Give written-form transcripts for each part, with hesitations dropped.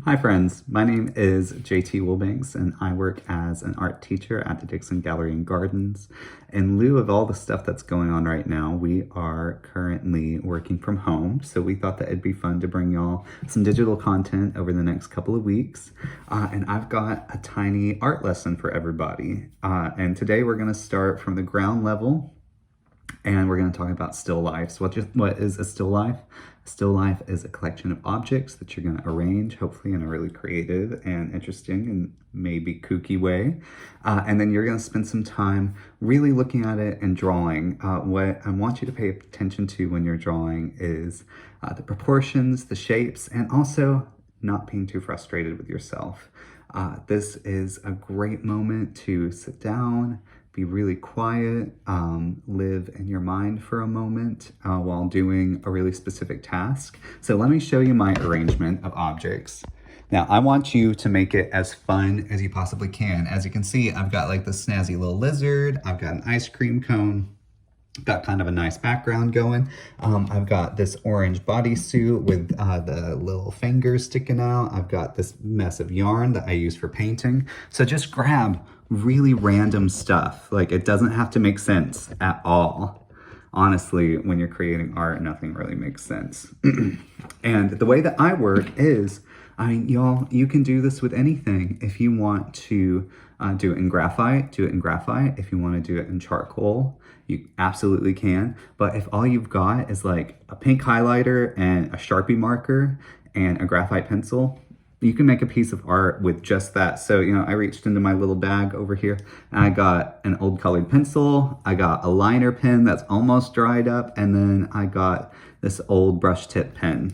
Hi friends, my name is JT Wilbanks and I work as an art teacher at the Dixon Gallery and Gardens. In lieu of all the stuff that's going on right now, we are currently working from home, so we thought that it'd be fun to bring y'all some digital content over the next couple of weeks. And I've got a tiny art lesson for everybody. And today we're gonna start from the ground level and we're going to talk about still life. So what is a still life? A still life is a collection of objects that you're going to arrange, hopefully in a really creative and interesting and maybe kooky way. And then you're going to spend some time really looking at it and drawing. What I want you to pay attention to when you're drawing is the proportions, the shapes, and also not being too frustrated with yourself. This is a great moment to sit down, be really quiet, live in your mind for a moment while doing a really specific task. So let me show you my arrangement of objects. Now I want you to make it as fun as you possibly can. As you can see, I've got like this snazzy little lizard, I've got an ice cream cone, got kind of a nice background going. I've got this orange bodysuit with the little fingers sticking out. I've got this mess of yarn that I use for painting. So just grab really random stuff. Like, it doesn't have to make sense at all. Honestly, when you're creating art, nothing really makes sense. And the way that I work is, y'all, you can do this with anything. If you want to do it in graphite, do it in graphite. If you want to do it in charcoal, you absolutely can. But if all you've got is like a pink highlighter and a Sharpie marker and a graphite pencil, you can make a piece of art with just that. So, I reached into my little bag over here and I got an old colored pencil. I got a liner pen that's almost dried up. And then I got this old brush tip pen.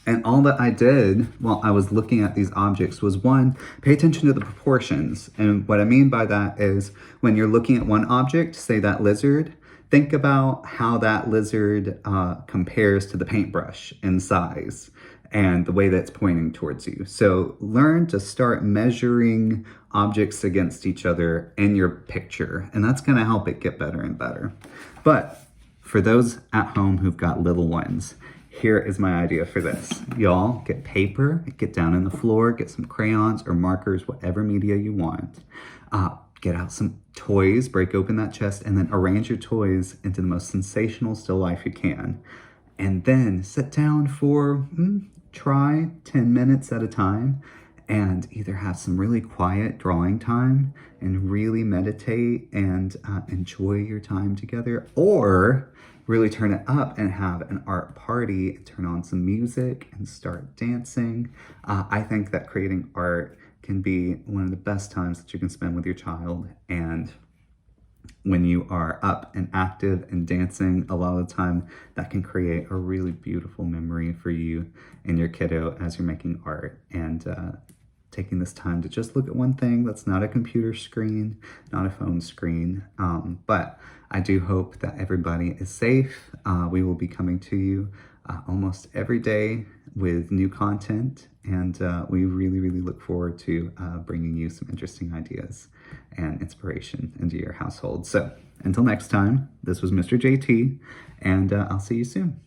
And all that I did while I was looking at these objects was, one, pay attention to the proportions. And what I mean by that is when you're looking at one object, say that lizard, think about how that lizard compares to the paintbrush in size and the way that's pointing towards you. So learn to start measuring objects against each other in your picture, and that's gonna help it get better and better. But for those at home who've got little ones, here is my idea for this. Y'all get paper, get down on the floor, get some crayons or markers, whatever media you want. Get out some toys, break open that chest, and then arrange your toys into the most sensational still life you can. And then sit down for, try 10 minutes at a time and either have some really quiet drawing time and really meditate and enjoy your time together, or really turn it up and have an art party, turn on some music and start dancing. I think that creating art can be one of the best times that you can spend with your child. And when you are up and active and dancing, a lot of the time that can create a really beautiful memory for you and your kiddo as you're making art. And taking this time to just look at one thing that's not a computer screen, not a phone screen. But I do hope that everybody is safe. We will be coming to you almost every day with new content, and we really, really look forward to bringing you some interesting ideas and inspiration into your household. So until next time, this was Mr. JT, and I'll see you soon.